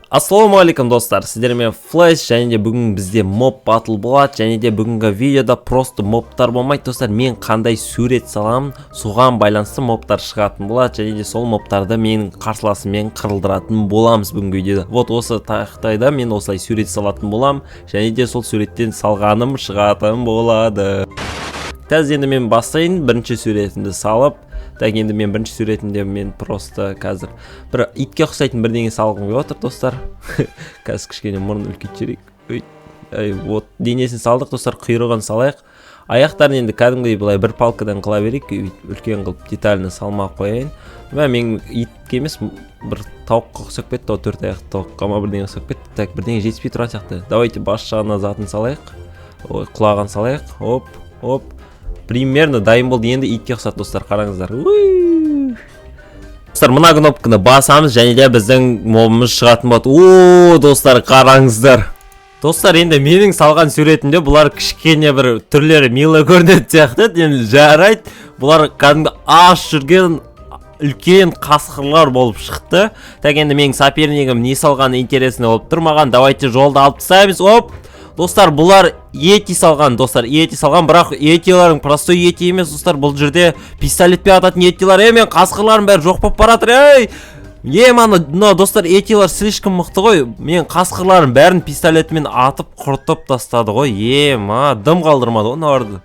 Ассалаумағалейкум достар, сіздермен Flash және де бүгін бізде моб батл болады, және де бүгінгі видеода просто мобтар болмайды достар. Мен қандай сурет саламын, соған байланысты мобтар шығатын болады, және де сол мобтарды мен қарсыласыммен қырылдыратын боламыз бүгінгі видеода. Вот осы тақтайда мен осылай сурет салатын болам, және де сол суреттен салғаным шығатын болады. Тәз енді мен бастайын, бірінші суретімді салып. Так, енді мен бірінші суретімде мен просто қазір бір итке ұқсайтын бірдеңе салғым келіп отыр достар. Қазір кішкене мұрын үлкейтсек. Вот денесін салдық достар, құйрығын салайық. Аяқтарын енді кәдімгідей былай бір палкадан қыла берейік, үлкен қылып детально салмай қояйын. Мен итке емес, бір тауыққа ұқсап кетті, о төрт аяқты тауыққа ма бірдеңе ұқсап кетті. Так, бірдеңе жетіспей тұрған сияқты. Давайте бас жағына затын салайық. Ой, құлағын салайық. Оп. Примерно дайын болды, енді итке ұқсат достар, қараңыздар. Достар, мына кнопканы басамыз, және де біздің мобымыз шығатын болады. Достар, қараңыздар. Достар, енді менің салған суретімде бұлар кішкене бір түрлері милы көрінеді сияқты, енді жарайды. Бұлар кәдімгі аш жүрген үлкен қасқырлар болып шықты. Так, енді менің сопернигім не салғаны интересный болып тұр маған. Давайте жолды алып тастаймыз. Достар, бұлар ети салған, достар, бірақ етиларың простой ети емес, достар, бұл жерде пистолетпен ататын етилар, мен қасқырларым бәрі жоқ болып баратыр, достар, етилар слишком мықты ғой, мен қасқырларым бәрін пистолетмен атып құртып тастады ғой, дым қалдырмады, оларды.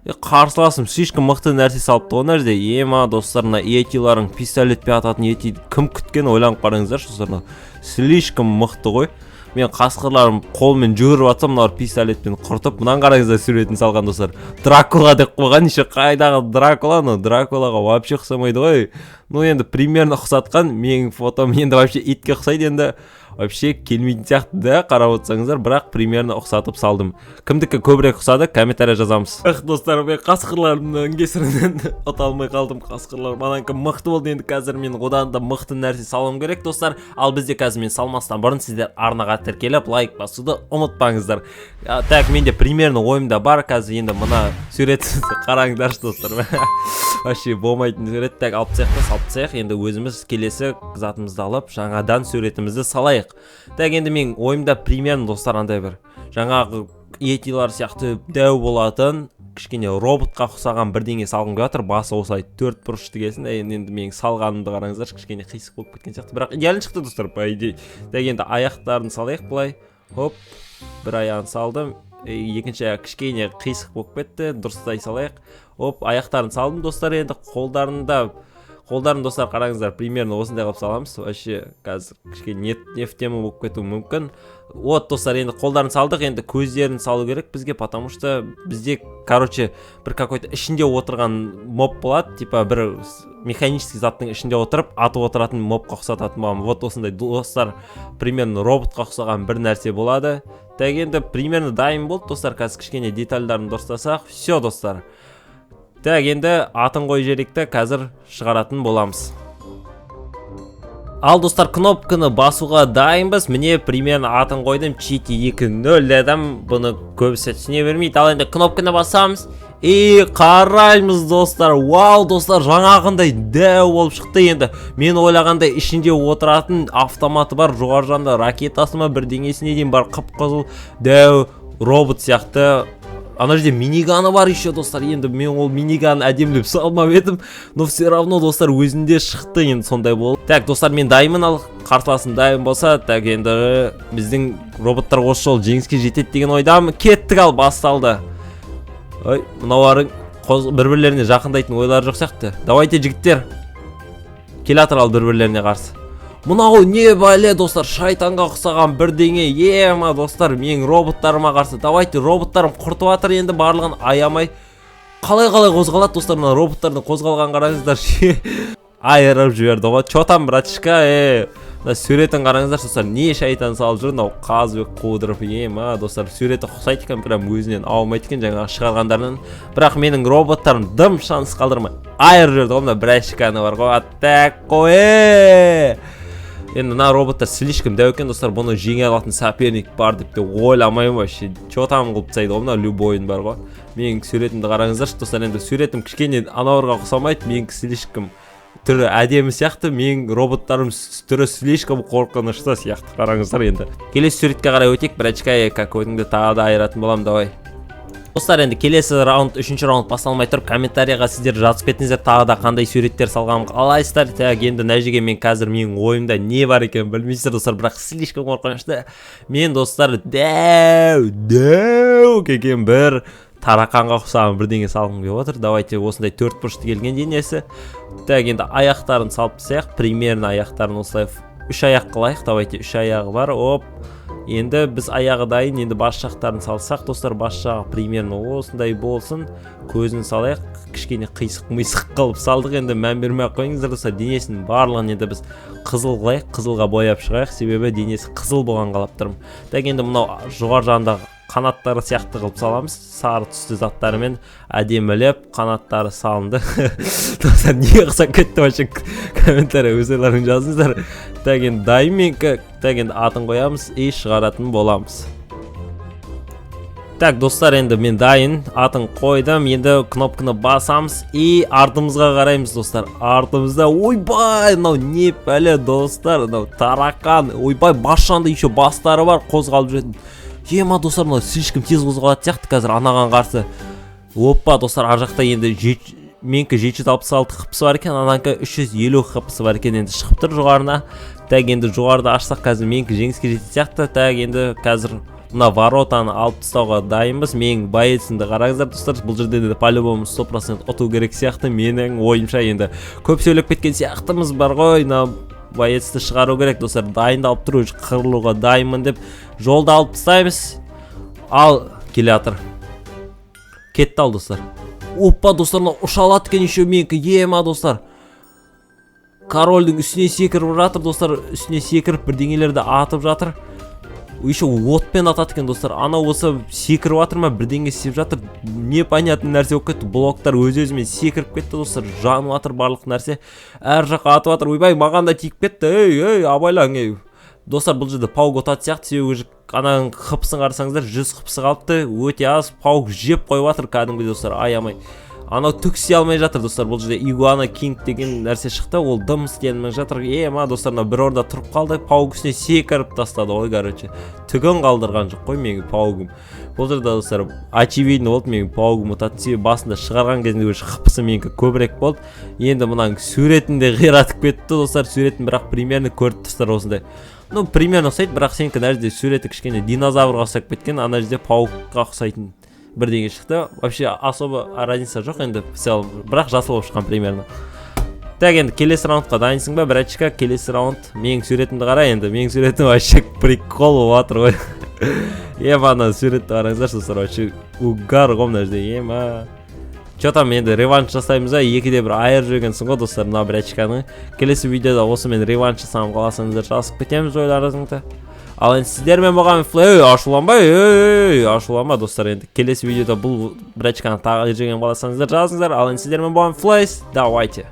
Қарсыласым слишком мықты нәрсе салыпты, ол жерде, достар, етиларың пистолетпен ататын ети кім күткен, ойланып қараңыздар, достар, слишком мықты ғой. Мен қасқырларым қолмен жүріп атсам, мыналар пистолетпен құртып, мұнан қараңыздар суретін салған достар. Дракула деп қойған, еще қайдағы Дракула, Дракулаға вообще ұқсамайды ғой. Енді примерно ұқсатқан, менің фотом енді вообще итке ұқсайды, енді вообще келмейтін сияқты да, қарап отырсаңыздар, бірақ примерно ұқсатып салдым. Кімдікі көбірек ұқсады, комментария жазамыз. Достар, мен қасқырларымның кесірінен ұта алмай қалдым, қасқырлар. Мананкі мықты болды, енді қазір мен одан да мықты нәрсе салуым керек, достар. Ал бізде қазір мен салмастан бұрын сіздер арнаға тіркеліп, лайк басуды ұмытпаңыздар. Так, менде примерно ойымда бар, қазір енді мына суретті қараңдаршы, достар. Вообще болмайтын сурет. Так, алып тастайық, енді өзіміз келесі затымызды алып, жаңадан суретімізді салайық. Так, енді мен ойымда примерно достар андай бір жаңағы етилар сияқты дәу болатын кішкене роботқа ұқсаған бірдеңе салғым келіп жатыр. Басы осылай төрт бұрышты келсін. Енді менің салғанымды қараңыздар, кішкене қисық болып кеткен сияқты, бірақ идеально шықты достар, по идее. Так, енді аяқтарын салайық былай. Бір аяғын салдым. Екінші аяқ кішкене қисық болып кетті, дұрыстай салайық. Аяқтарын салдым достар, енді қолдарын достар қараңыздар, примерно осындай қылып саламыз. Вообще қазір кішкене нефтема болып кетуі мүмкін. Достар, енді қолдарын салдық, енді көздерін салу керек бізге, потому что бізде, бір какой-то ішінде отырған моб болады, типа бір механический заттың ішінде отырып, атып отыратын мобқа ұқсататын боламын. Осындай достар, примерно роботқа ұқсаған бір нәрсе болады. Так, енді примерно дайын болды достар, қазір кішкене детальдарын дұрыстасақ, все достар. Так, енді атын қой жеректі қазір шығаратын боламыз. Ал достар, кнопканы басуға дайынбыз. Міне примерно атын қойдым, Чити 2.0 дедім. Бұны көбісі түсіне бермейді. Ал енді кнопканы басамыз. Қараймыз достар. Вау достар, жаңағындай дәу болып шықты. Енді мен ойлағандай ішінде отыратын автоматы бар, жоғары жанда ракетасы ма бірдеңесіне дейін бар, қып-қызыл дәу робот сияқты. Ана жерде миниганы бар еще достар. Енді мен ол миниганы әдемілеп салмап едім, но все равно достар өзінде шықты, енді сондай болды. Так, достар, мен дайынмын, ал қарсыласым дайын болса, так, енді біздің роботтар осы жол жеңіске жетеді деген ойдамын. Кеттік, ал басталды. Мыналарың бір-бірлеріне жақындайтын ойлары жоқ сияқты. Давайте жігіттер, келатыр ал бір-бірлеріне қарсы. Мынау не бәле достар, шайтанға ұқсаған бірдеңе. Достар, менің роботтарыма қарсы. Давайте, роботтарым құртып атыр, енді барлығын аямай. Қалай қозғалады достар, мына роботтардың қозғалған қараңыздар. Айырып жіберді ғой. Чо там, братишка, суретін қараңыздар достар, не шайтан салып жүр, мынау қазбек қудырып. Достар, суреті ұқсайды екен, прям өзінен аумайды екен жаңағы шығарғандарынан. Бірақ менің роботтарым дым шанс қалдырмай айырып жіберді ғой, мына братишканы бар ғой. Так қой. Енді мына роботтар слишком дәу екен достар, бұны жеңе алатын соперник бар деп те ойламаймын вообще. Чо там қылып тастайды ғой, мына любойын бар ғой. Менің суретімді қараңыздаршы достар, енді суретім кішкене аналарға ұқсамайды, менің слишком түрі әдемі сияқты, менің роботтарым түрі слишком қорқынышты сияқты. Қараңыздар енді. Келесі суретке қарай өтейік. Бірачка как өтіңді тағы да айыратын болам, давай. Достар, енді келесі раунд, үшінші раунд басталмай тұрып, комментарияға сіздер жазып кетіңіздер, тағы да қандай суреттер салғанын қалайсыздар. Так, енді мына жерге мен қазір менің ойымда не бар екенін білмейсіздер, достар, бірақ слишком қорқынышты. Мен, достар, дәу келген бір тарақанға ұқсаған бірдеңе салғым келіп отыр. Давайте осындай төрт бұрышты келген денесі. Так, енді аяқтарын салып тастайық, примерно аяқтарын осылай үш аяқ қылайық. Давайте үш аяғы бар. Оп. Енді біз аяғы дайын, енді бас жақтарын салсақ, достар, бас жағы примерно осындай болсын. Көзін салайық, кішкене қисық-мисық қылып салдық. Енді мән бермей қойыңыздар, достар, денесінің барлығын енді біз қызыл қылайық, қызылға бояп шығайық, себебі денесі қызыл болған қалап тұрмын. Так, енді мынау жоғар жағындағы қанаттары сияқты қылып саламыз, сары түсті заттарымен әдемілеп қанаттары салынды. Достар, не қысақ кетті вообще, комментария өздерің жазыңыздар. Так, енді дайын менікі. Так, енді атын қоямыз и шығаратын боламыз. Так, достар, енді мен дайын, атын қойдым. Енді кнопканы басамыз и артымызға қараймыз, достар. Артымызда, ойбай, мынау не пәле, достар, мынау тарақан. Ойбай, бас жағында еще бастары бар, қозғалып жүретін. Ема, достар, мынау слишком тез қозғалады сияқты қазір анаған қарсы. Оппа, достар, ар жақта енді менікі 766 қыпысы бар екен, ананікі 350 қыпысы бар екен, енді шығып тұр жоғарына. Так, енді жоғарыда ашсақ қазір менікі жеңіске жететін сияқты. Так, енді қазір мына воротаны алып тастауға дайынбыз. Менің боецімді қараңыздар, достар, бұл жерде де по-любому 100% ұту керек сияқты. Менің ойымша енді көп сөйлеп кеткен сияқтымыз бар ғой. Боецті шығару керек, достар, дайындалып тұру, қырылуға дайынмын деп жолда алып тастаймыз. Ал келе жатыр. Кетті ал, достар. Оппа, достар, ұшалады екен еще менікі. Ема, достар. Корольдің үстіне секіріп жатыр, достар, үстіне секіріп бірдеңелерді атып жатыр. Еще отпен атады екен, достар. Ана осы секіріп жатыр ма, бірдеңе істеп жатыр. Непонятный нәрсе болып кетті. Блоктар өз-өзімен секіріп кетті, достар. Жанып жатыр барлық нәрсе. Әр жаққа атып жатыр. Ойбай, маған да тиіп кетті. Ей, абайлаң, ей. Достар, бұл жерде паук отады сияқты, себебі ананың қыпысын қарасаңыздар, 100 қыпысы қалыпты. Өте аз, паук жеп қойып жатыр кәдімгі, достар, аямай. Анау түксе алмай жатыр, достар. Бұл жерде игуана кинг деген нәрсе шықты, ол дым істенмей жатыр. Ема, достар, бір орында тұрып қалды, паук үстіне секіріп тастады. Ой, короче, түгін қалдырған жоқ қой менің паугым. Бұл жерде, достар, очевидно болды менің паугым ұтатын, себебі басында шығарған кезінде өш қыпысы менікі көбірек болды. Енді мұнаң суретінде қиратып кетті, достар. Суретін бірақ примерно көріп тұрсыздар осындай. Ну, примерно ұқсайды, бірақ сенікі мына жерде суреті кішкене динозаврға ұқсап кеткен, ана жерде паукқа ұқсайтын бірдеңе шықты. Вообще особо разница жоқ енді, бірақ жасыл болып шыққан примерно. Так, енді келесі раундқа дайынсың ба, братчика? Келесі раунд. Менің суретімді қара енді. Менің суретім вообще прикол болып жатыр ғой. Ема, ана суретті қараңыздар, достар, вообще угар ғой мына жерде. Ема. Че там, енді реванш жасаймыз ба? Екіде бір айыр жүргенсің ғой, достар, мына братчиканы. Келесі видеода осымен реванш жасамын, қаласаңыздар жазып кетеміз ойларыңызды. Ал енді сіздермен болған ашуланба, достар, енді келесі видеода бұл братчиканы тағы жүрген қаласаңыздар жазыңыздар. Ал енді сіздермен болған флейс, давайте.